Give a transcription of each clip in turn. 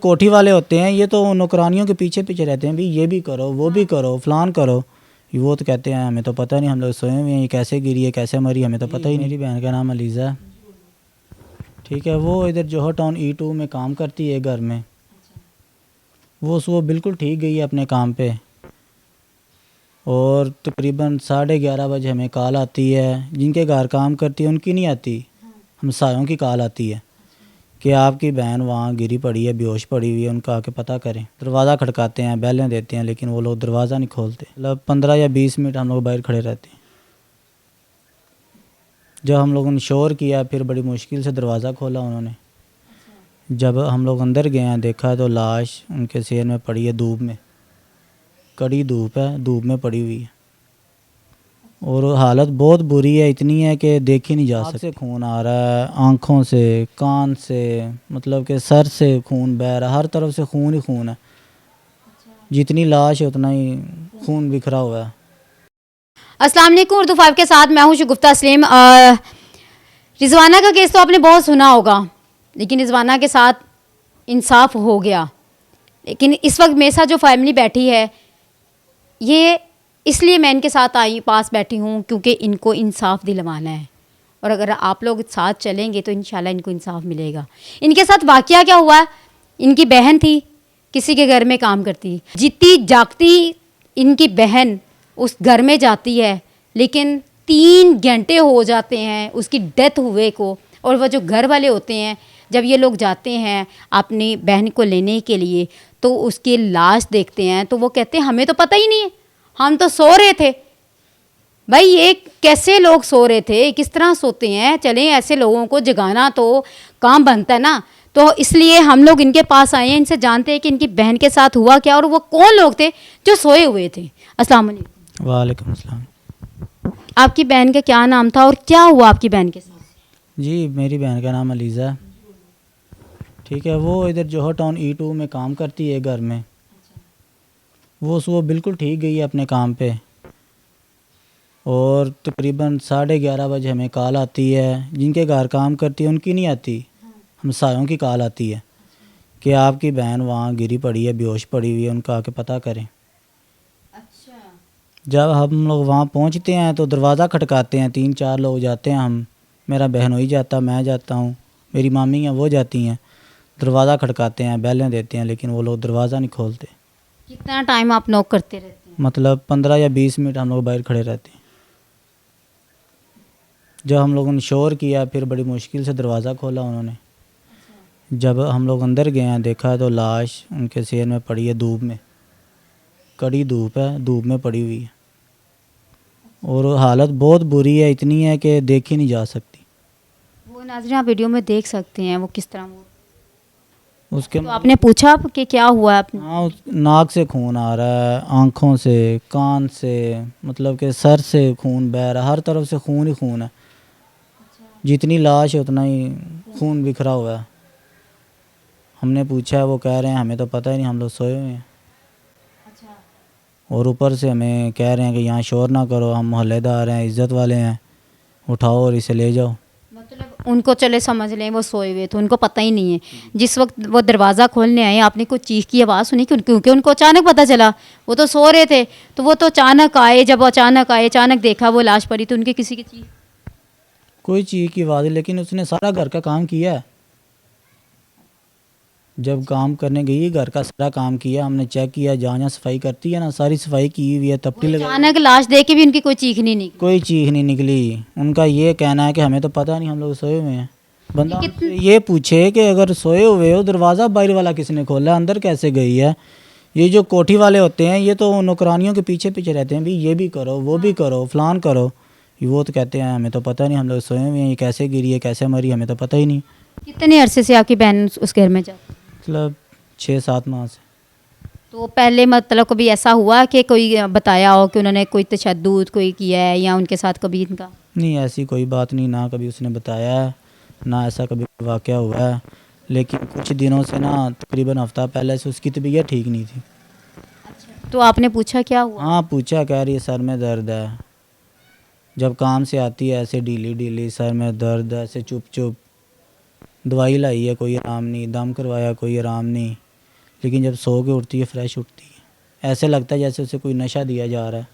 कोठी वाले होते हैं ये तो नौकरानियों के पीछे पीछे रहते हैं, भी ये भी करो वो भी करो फलान करो। वो तो कहते हैं हमें तो पता नहीं, हम लोग सोए हुए हैं, ये कैसे गिरी है कैसे मरी हमें तो पता ही नहीं। मेरी बहन का नाम अलीज़ा है, ठीक है। वो इधर जौहर टाउन E2 में काम करती है घर में। वो सुबह बिल्कुल ठीक गई है अपने काम पे और तकरीबन 11:30 बजे हमें कॉल आती है। जिनके घर काम करती है उनकी नहीं आती, हमसायों की कॉल आती है कि आपकी बहन वहाँ गिरी पड़ी है, बेहोश पड़ी हुई है, उनका आके पता करें। दरवाज़ा खटकाते हैं, बेलें देते हैं, लेकिन वो लोग दरवाज़ा नहीं खोलते। मतलब 15 या 20 मिनट हम लोग बाहर खड़े रहते हैं। जब हम लोगों ने शोर किया फिर बड़ी मुश्किल से दरवाज़ा खोला उन्होंने। जब हम लोग अंदर गए हैं देखा तो लाश उनके सिर में पड़ी है, धूप में, कड़ी धूप है, धूप में पड़ी हुई है और हालत बहुत बुरी है, इतनी है कि देखी नहीं जा सकती। से खून आ रहा है, आँखों से, कान से, मतलब कि सर से खून बह रहा है, हर तरफ से खून ही खून है। जितनी लाश है उतना ही खून बिखरा हुआ है। अस्सलाम वालेकुम, उर्दू 5 के साथ मैं हूं शगुफ्ता सलीम। रिजवाना का केस तो आपने बहुत सुना होगा, लेकिन रिजवाना के साथ इंसाफ हो गया। लेकिन इस वक्त मेरे साथ जो फैमिली बैठी है, ये इसलिए मैं इनके साथ आई पास बैठी हूँ क्योंकि इनको इंसाफ दिलवाना है और अगर आप लोग साथ चलेंगे तो इंशाल्लाह इनको इंसाफ मिलेगा। इनके साथ वाकया क्या हुआ, इनकी बहन थी, किसी के घर में काम करती, जीती जागती इनकी बहन उस घर में जाती है, लेकिन 3 घंटे हो जाते हैं उसकी डेथ हुए को। और वह जो घर वाले होते हैं, जब ये लोग जाते हैं अपनी बहन को लेने के लिए तो उसकी लाश देखते हैं तो वो कहते हैं हमें तो पता ही नहीं है, हम तो सो रहे थे। भाई ये कैसे लोग सो रहे थे, किस तरह सोते हैं? चलें, ऐसे लोगों को जगाना तो काम बनता है ना। तो इसलिए हम लोग इनके पास आए हैं, इनसे जानते हैं कि इनकी बहन के साथ हुआ क्या और वो कौन लोग थे जो सोए हुए थे। अस्सलाम वालेकुम। वालेकुम अस्सलाम। आपकी बहन का क्या नाम था और क्या हुआ आपकी बहन के साथ? जी मेरी बहन का नाम अलीज़ा है, ठीक है। वो इधर जौहर टाउन E2 में काम करती है घर में। वो सुबह बिल्कुल ठीक गई है अपने काम पे और तकरीबन 11:30 बजे हमें कॉल आती है। जिनके घर काम करती है उनकी नहीं आती, हमसायों की कॉल आती है कि आपकी बहन वहाँ गिरी पड़ी है, बेहोश पड़ी हुई है, उनका आके पता करें। अच्छा। जब हम लोग वहाँ पहुँचते हैं तो दरवाज़ा खटकाते हैं, 3-4 लोग जाते हैं। हम, मेरा बहन ही जाता, मैं जाता हूँ, मेरी मामी हैं वो जाती हैं। दरवाज़ा खटकाते हैं, बेलें देते हैं, लेकिन वो लोग दरवाज़ा नहीं खोलते। कितना टाइम आप नॉक करते रहते हैं? मतलब 15 या 20 मिनट हम लोग बाहर खड़े रहते हैं। जब हम लोगों ने शोर किया फिर बड़ी मुश्किल से दरवाज़ा खोला उन्होंने। जब हम लोग अंदर गए हैं देखा तो लाश उनके सिर में पड़ी है, धूप में, कड़ी धूप है, धूप में पड़ी हुई है और हालत बहुत बुरी है, इतनी है कि देखी नहीं जा सकती। वो नाज़रीन आप वीडियो में देख सकते हैं वो किस तरह वो। उसके तो आपने पूछा कि क्या हुआ आपने? हाँ, नाक से खून आ रहा है, आँखों से, कान से, मतलब कि सर से खून बह रहा है, हर तरफ से खून ही खून है। जितनी लाश है उतना ही खून बिखरा हुआ है। हमने पूछा है, वो कह रहे हैं हमें तो पता ही नहीं, हम लोग सोए हुए हैं। और ऊपर से हमें कह रहे हैं कि यहाँ शोर ना करो, हम मोहल्लेदार हैं, इज़्ज़त वाले हैं, उठाओ और इसे ले जाओ। मतलब उनको चले समझ लें वो सोए हुए थे, उनको पता ही नहीं है। जिस वक्त वो दरवाज़ा खोलने आए आपने कोई चीख की आवाज़ सुनी? क्योंकि उनको अचानक पता चला, वो तो सो रहे थे, तो वो तो अचानक आए। जब वो अचानक आए, अचानक देखा वो लाश पड़ी, तो उनके किसी की चीख? कोई चीज़ की आवाज़, लेकिन उसने सारा घर का काम किया है। जब काम करने गई घर का सारा काम किया, हमने चेक किया, जहाँ सफाई करती है ना सारी सफाई की हुई है, तपटी लगाई। अचानक लाश देख के भी उनकी कोई चीख नहीं निकली? कोई चीख नहीं निकली। उनका ये कहना है कि हमें तो पता नहीं, हम लोग सोए हुए हैं। बंदा हमसे ये पूछे कि अगर सोए हुए हो दरवाज़ा बाहर वाला किसने खोला, अंदर कैसे गई है? ये जो कोठी वाले होते हैं ये तो नौकरानियों के पीछे पीछे रहते हैं, भी ये भी करो वो भी करो फलान करो। वो तो कहते हैं हमें तो पता नहीं, हम लोग सोए हुए हैं, ये कैसे गिरी है कैसे मरी हमें तो पता ही नहीं। कितने अरसे से आपकी बहन उस घर में जाती? मतलब 6-7 माह से। तो पहले मतलब कभी ऐसा हुआ कि कोई बताया हो कि उन्होंने कोई तशद्दुद कोई किया है या उनके साथ कभी इनका? नहीं, ऐसी कोई बात नहीं, ना कभी उसने बताया है, ना ऐसा कभी वाक़या हुआ है। लेकिन कुछ दिनों से ना तकरीबन हफ़्ता पहले से उसकी तबीयत ठीक नहीं थी। तो आपने पूछा क्या हुआ? हाँ पूछा, कह रही है सर में दर्द है। जब काम से आती है ऐसे ढीली ढीली, सर में दर्द, ऐसे चुप चुप। दवाई लाई है कोई आराम नहीं, दम करवाया कोई आराम नहीं। लेकिन जब सो के उठती है फ्रेश उठती है, ऐसे लगता है जैसे उसे कोई नशा दिया जा रहा है।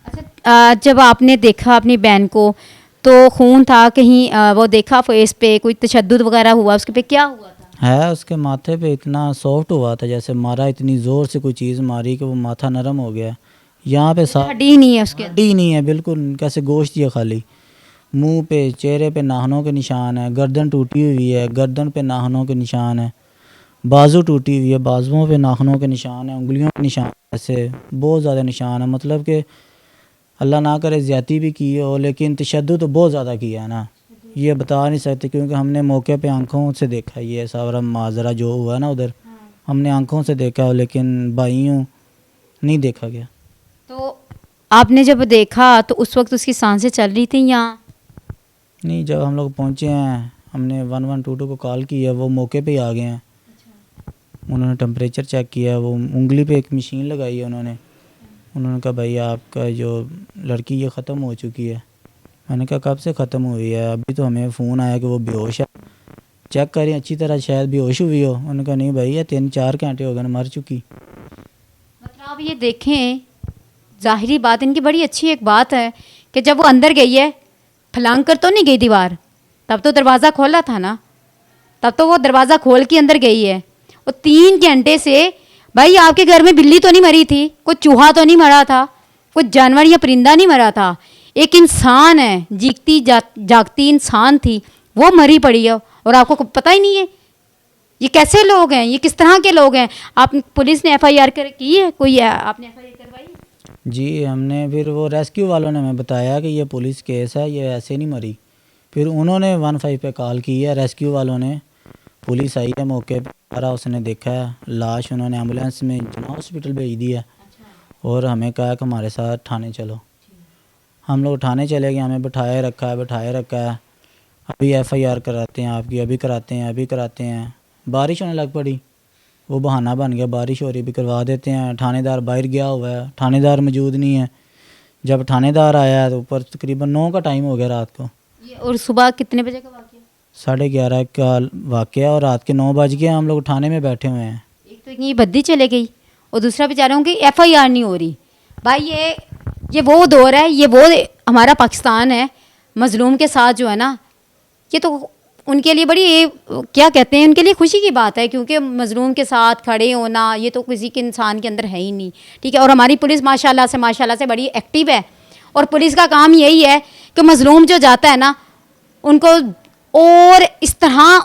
अच्छा, जब आपने देखा अपनी बहन को तो खून था कहीं, वो देखा फेस पे कोई तशद्दुद वगैरह हुआ उसके पे, क्या हुआ था? है उसके माथे पे इतना सॉफ्ट हुआ था, जैसे मारा, इतनी ज़ोर से कोई चीज़ मारी कि वो माथा नरम हो गया। यहाँ पे हड्डी ही नहीं है उसके अंदर? हड्डी नहीं है बिल्कुल, कैसे गोश्त ही है खाली। मुंह पे, चेहरे पे नाखूनों के निशान है, गर्दन टूटी हुई है, गर्दन पे नाखूनों के निशान है, बाजू टूटी हुई है, बाजुओं पे नाखूनों के निशान है, उंगलियों के निशान, ऐसे बहुत ज़्यादा निशान है। मतलब कि अल्लाह ना करे ज़्यादती भी की हो, लेकिन तशद्दुद तो बहुत ज़्यादा किया है ना, ये बता नहीं सकते, क्योंकि हमने मौके पे आंखों से देखा ये सारा माजरा जो हुआ ना उधर, हमने आंखों से देखा, लेकिन भाइयों नहीं देखा गया। तो आपने जब देखा तो उस वक्त उसकी सांसें चल रही थी या? नहीं, जब हम लोग पहुँचे हैं, हमने 1122 को कॉल की है, वो मौके पे ही आ गए हैं। उन्होंने टेम्परेचर चेक किया, वो उंगली पे एक मशीन लगाई है उन्होंने कहा भाई आपका जो लड़की ये ख़त्म हो चुकी है। मैंने कहा कब से ख़त्म हुई है? अभी तो हमें फ़ोन आया कि वो बेहोश है, चेक करें अच्छी तरह, शायद बेहोश हुई हो। उन्होंने कहा नहीं भाई ये 3-4 घंटे हो गए मर चुकी। मतलब आप ये देखें, जाहिरी बात इनकी बड़ी अच्छी एक बात है कि जब वो अंदर गई है, फलांग कर तो नहीं गई दीवार, तब तो दरवाज़ा खोला था ना, तब तो वो दरवाज़ा खोल के अंदर गई है। वो 3 घंटे से, भाई आपके घर में बिल्ली तो नहीं मरी थी, कोई चूहा तो नहीं मरा था, कोई जानवर या परिंदा नहीं मरा था, एक इंसान है, जीती जागती इंसान थी, वो मरी पड़ी है और आपको पता ही नहीं है। ये कैसे लोग हैं, ये किस तरह के लोग हैं? आप पुलिस ने एफआईआर की है कोई? आपने एफआईआर करवाई? जी हमने, फिर वो रेस्क्यू वालों ने हमें बताया कि ये पुलिस केस है, ये ऐसे नहीं मरी। फिर उन्होंने 15 पे कॉल की है, रेस्क्यू वालों ने, पुलिस आई है मौके पर, सारा उसने देखा है लाश, उन्होंने एम्बुलेंस में जना हॉस्पिटल भेज दी है और हमें कहा कि हमारे साथ थाने चलो। हम लोग थाने चले गए, हमें बिठाए रखा है। अभी एफआईआर कराते हैं आपकी, अभी कराते हैं। बारिश होने लग पड़ी, वो बहाना बन गया, बारिश हो रही भी करवा देते हैं। थानेदार बाहर गया हुआ है, थानेदार मौजूद नहीं है। जब थानेदार आया तो ऊपर तकरीबन 9 का टाइम हो गया रात को। ये और सुबह कितने बजे का वाक़या? 11:30 का वाक़या और रात के 9 बज गए, हम लोग थाने में बैठे हुए हैं। एक तो ये बद्दी चले गई और दूसरा बेचारों की एफआईआर नहीं हो रही। भाई ये वो दौर है, ये वो हमारा पाकिस्तान है, मजलूम के साथ जो है ना, ये तो उनके लिए बड़ी क्या कहते हैं, उनके लिए खुशी की बात है, क्योंकि मजलूम के साथ खड़े होना ये तो किसी के इंसान के अंदर है ही नहीं। ठीक है, और हमारी पुलिस माशाल्लाह से बड़ी एक्टिव है और पुलिस का काम यही है कि मजलूम जो जाता है ना उनको और इस तरह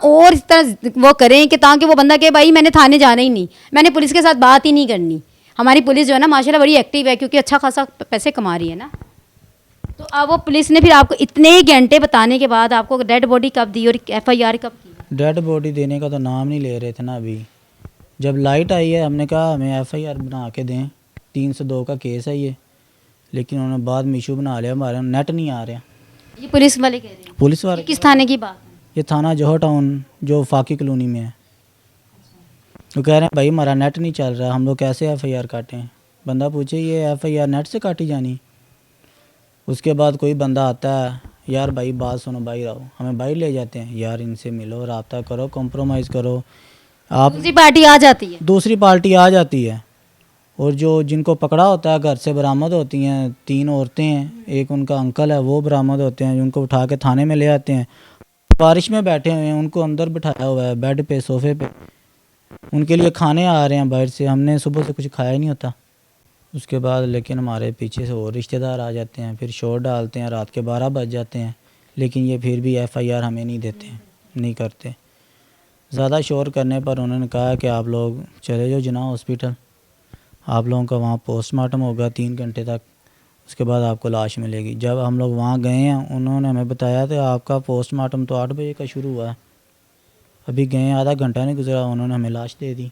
वो करें कि ताकि वो बंदा कहे भाई मैंने थाने जाना ही नहीं, मैंने पुलिस के साथ बात ही नहीं करनी। हमारी पुलिस जो है ना माशाल्लाह बड़ी एक्टिव है, क्योंकि अच्छा खासा पैसे कमा रही है ना। तो अब वो पुलिस ने फिर आपको इतने घंटे बताने के बाद आपको डेड बॉडी कब दी और एफआईआर कब की? डेड बॉडी देने का तो नाम नहीं ले रहे थे ना। अभी जब लाइट आई है हमने कहा हमें एफआईआर बना के दें, 302 का केस है ये, लेकिन उन्होंने बाद में इशू बना लिया, हमारे नेट नहीं आ रहा। ये पुलिस वाले कह रहे हैं? पुलिस वाले, किस थाने की बात है? ये थाना जौहर टाउन जो फाकी कॉलोनी में है। वो कह रहे हैं भाई हमारा नेट नहीं चल रहा, हम लोग कैसे एफआईआर काटें। बंदा पूछे ये एफआईआर नेट से काटी जानी? उसके बाद कोई बंदा आता है, यार भाई बात सुनो, बाहर आओ, हमें बाहर ले जाते हैं, यार इनसे मिलो, रब्ता करो, कॉम्प्रोमाइज़ करो। आप दूसरी पार्टी आ जाती है? दूसरी पार्टी आ जाती है, और जो जिनको पकड़ा होता है घर से बरामद होती हैं, 3 औरतें हैं, एक उनका अंकल है, वो बरामद होते हैं, उनको उठा के थाने में ले आते हैं। बारिश में बैठे हुए हैं, उनको अंदर बिठाया हुआ है बेड पे, सोफे पे, उनके लिए खाने आ रहे हैं बाहर से, हमने सुबह से कुछ खाया ही नहीं होता। उसके बाद लेकिन हमारे पीछे से और रिश्तेदार आ जाते हैं, फिर शोर डालते हैं, रात के 12 बज जाते हैं, लेकिन ये फिर भी एफआईआर हमें नहीं देते, नहीं करते। ज़्यादा शोर करने पर उन्होंने कहा कि आप लोग चले जाओ जना हॉस्पिटल, आप लोगों का वहाँ पोस्टमार्टम होगा 3 घंटे तक, उसके बाद आपको लाश मिलेगी। जब हम लोग वहाँ गए हैं उन्होंने हमें बताया था आपका पोस्टमार्टम तो 8 बजे का शुरू हुआ है, अभी गए आधा घंटा नहीं गुजरा उन्होंने हमें लाश दे दी।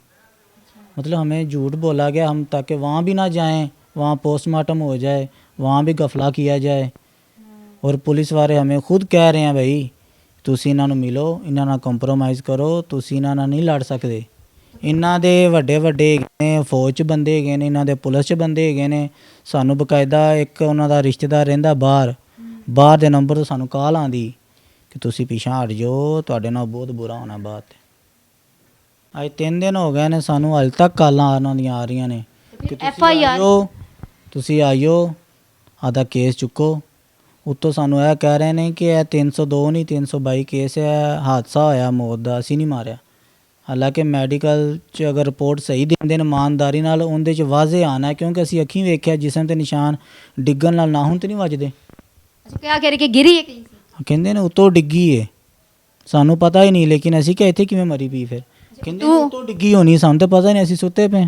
मतलब हमें झूठ बोला गया, हम ताकि वहाँ भी ना जाएं, वहाँ पोस्टमार्टम हो जाए, वहाँ भी गफला किया जाए। और पुलिस वाले हमें खुद कह रहे हैं भाई तुसी इन्हां नूं मिलो, इन्हां नाल कंप्रोमाइज़ करो, तुसी इन्हां नाल नहीं लड़ सकते। इन्हां दे वड्डे वड्डे ने फौज च बंदे हैगे ने, इन्हां दे पुलिस च बंदे हैगे ने, सानू बकायदा एक उन्हां दा रिश्तेदार रहिंदा बाहर दे नंबर तो सानू कॉल आंदी कि तुसी पिछां हट जाओ, तुहाडे नाल बहुत बुरा होना बात। ਅੱਜ 3 ਦਿਨ ਹੋ ਗਏ ਨੇ ਸਾਨੂੰ ਹਾਲੇ ਤੱਕ ਕਾਲਾਂ ਉਹਨਾਂ ਦੀਆਂ ਆ ਰਹੀਆਂ ਨੇ ਕਿ FIR ਤੁਸੀਂ ਆਇਓ ਆਦਾ ਕੇਸ ਚੁੱਕੋ। ਉੱਤੋਂ ਸਾਨੂੰ ਇਹ ਕਹਿ ਰਹੇ ਨੇ ਕਿ ਇਹ 302 ਨਹੀਂ 322 ਕੇਸ ਹੈ, ਹਾਦਸਾ ਹੋਇਆ ਮੌਤ ਦਾ, ਅਸੀਂ ਨਹੀਂ ਮਾਰਿਆ। ਹਾਲਾਂਕਿ ਮੈਡੀਕਲ 'ਚ ਅਗਰ ਰਿਪੋਰਟ ਸਹੀ ਦਿੰਦੇ ਨੇ ਇਮਾਨਦਾਰੀ ਨਾਲ ਉਹਦੇ 'ਚ ਵਾਜ਼ੇ ਆਉਣਾ, ਕਿਉਂਕਿ ਅਸੀਂ ਅੱਖੀਂ ਵੇਖਿਆ ਜਿਸਮ 'ਤੇ ਨਿਸ਼ਾਨ ਡਿੱਗਣ ਨਾਲ ਨਾਖੂਨ ਤੇ ਨਹੀਂ ਵੱਜਦੇ। अच्छा क्या कह रहे कि गिरी है कहीं से? ਕਹਿੰਦੇ ਨੇ ਉੱਤੋਂ ਡਿੱਗੀ ਏ, ਸਾਨੂੰ ਪਤਾ ਹੀ ਨਹੀਂ, ਲੇਕਿਨ ਅਸੀਂ ਕਿ ਇੱਥੇ ਕਿਵੇਂ ਮਰੀ ਪਈ ਫਿਰ। ਕਹਿੰਦੇ ਨੇ ਉੱਤੋਂ ਡਿੱਗੀ ਹੋਣੀ, ਸਾਨੂੰ ਤਾਂ ਪਤਾ ਨਹੀਂ, ਅਸੀਂ ਸੁੱਤੇ ਪਏ।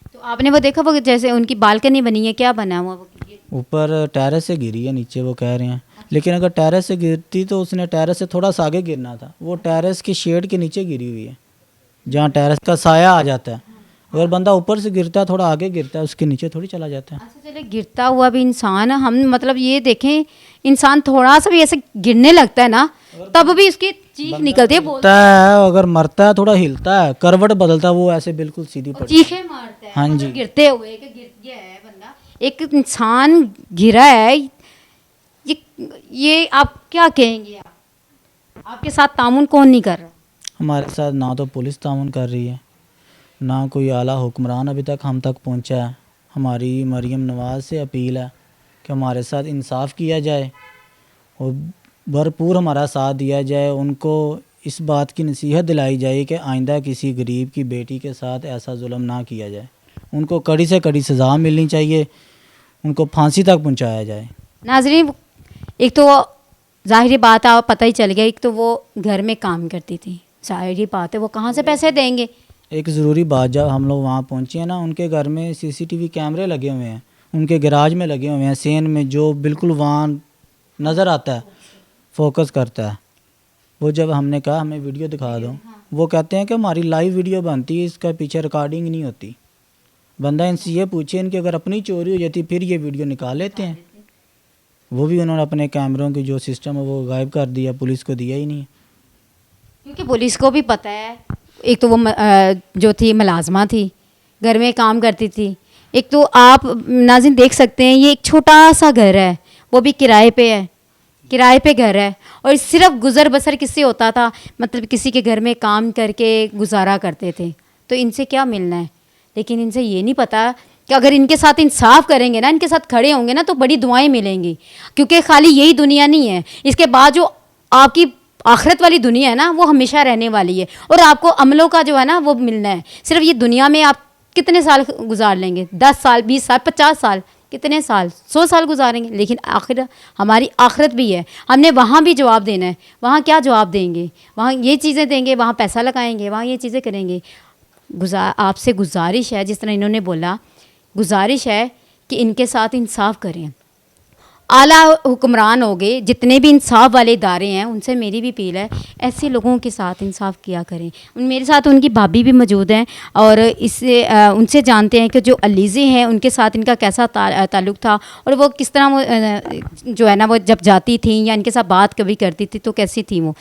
तो आपने वो देखा वो जैसे उनकी बालकनी बनी है, क्या बना हुआ वो? ऊपर टेरेस से गिरी है, नीचे वो कह रहे हैं, लेकिन अगर टेरेस से गिरती तो उसने टेरेस से थोड़ा सा आगे गिरना था। वो टेरेस के शेड के नीचे गिरी हुई है, जहाँ टेरेस का साया आ जाता है। अगर बंदा ऊपर से गिरता है, थोड़ा आगे गिरता है, उसके नीचे थोड़ी चला जाता है। अच्छा चले गिरता हुआ भी इंसान, हम मतलब ये देखें इंसान थोड़ा सा भी ऐसे गिरने लगता है ना तब भी उसकी चीख निकलती है, बोलता है अगर मरता है, थोड़ा हिलता है, करवट बदलता है, वो ऐसे बिल्कुल सीधी है, पड़ी। चीखें मारता है। हाँ मतलब जी। गिरते हुए कि गिर गया है बंदा, एक इंसान गिरा है, ये आप क्या कहेंगे? आपके साथ तामुन कौन नहीं कर रहा? हमारे साथ ना तो पुलिस ताउन कर रही है, ना कोई आला हुक्मरान अभी तक हम तक पहुंचा है। हमारी मरीम नवाज़ से अपील है कि हमारे साथ इंसाफ किया जाए और भरपूर हमारा साथ दिया जाए। उनको इस बात की नसीहत दिलाई जाए कि आइंदा किसी गरीब की बेटी के साथ ऐसा जुल्म ना किया जाए। उनको कड़ी से कड़ी सज़ा मिलनी चाहिए, उनको फांसी तक पहुंचाया जाए। नाजरीन, एक तो ज़ाहिरी बात आप पता ही चल गया, एक तो वो घर में काम करती थी, ज़ाहिरी बात है वो कहाँ से पैसे देंगे। एक ज़रूरी बात, जब हम लोग वहाँ पहुँचे हैं ना, उनके घर में CCTV कैमरे लगे हुए हैं, उनके गैराज में लगे हुए हैं, सेन में, जो बिल्कुल वहाँ नज़र आता है, फोकस करता है। वो जब हमने कहा हमें वीडियो दिखा दो, वो कहते हैं कि हमारी लाइव वीडियो बनती है, इसका पीछे रिकॉर्डिंग नहीं होती। बंदा इनसे ये पूछे इनकी अगर अपनी चोरी हो जाती फिर ये वीडियो निकाल लेते हैं। वो भी उन्होंने अपने कैमरों की जो सिस्टम है वो गायब कर दिया, पुलिस को दिया ही नहीं। क्योंकि पुलिस को भी पता है, एक तो वो जो थी मुलाजमा थी, घर में काम करती थी, एक तो आप नाज़रीन देख सकते हैं ये एक छोटा सा घर है, वो भी किराए पे है, किराए पे घर है, और सिर्फ गुज़र बसर किससे होता था, मतलब किसी के घर में काम करके गुजारा करते थे। तो इनसे क्या मिलना है, लेकिन इनसे ये नहीं पता कि अगर इनके साथ इंसाफ करेंगे ना, इनके साथ खड़े होंगे ना, तो बड़ी दुआएं मिलेंगी। क्योंकि खाली यही दुनिया नहीं है, इसके बाद जो आपकी आखिरत वाली दुनिया है ना, वो हमेशा रहने वाली है, और आपको अमलों का जो है ना वो मिलना है। सिर्फ ये दुनिया में आप कितने साल गुजार लेंगे, 10 साल, 20 साल, 50 साल, कितने साल, 100 साल गुजारेंगे, लेकिन आखिर हमारी आखिरत भी है, हमने वहाँ भी जवाब देना है। वहाँ क्या जवाब देंगे, वहाँ ये चीज़ें देंगे, वहाँ पैसा लगाएंगे, वहाँ ये चीज़ें करेंगे। आपसे गुजारिश है, जिस तरह इन्होंने बोला, गुजारिश है कि इनके साथ इंसाफ करें। आला हुक्मरान हो गए, जितने भी इंसाफ वाले इदारे हैं, उनसे मेरी भी अपील है, ऐसे लोगों के साथ इंसाफ किया करें। मेरे साथ उनकी भाभी भी मौजूद हैं, और इससे उनसे जानते हैं कि जो अलीज़े हैं उनके साथ इनका कैसा ताल्लुक़ था, और वो किस तरह वो जो है ना वो जब जाती थी या इनके साथ बात कभी करती थी तो कैसी थी वो।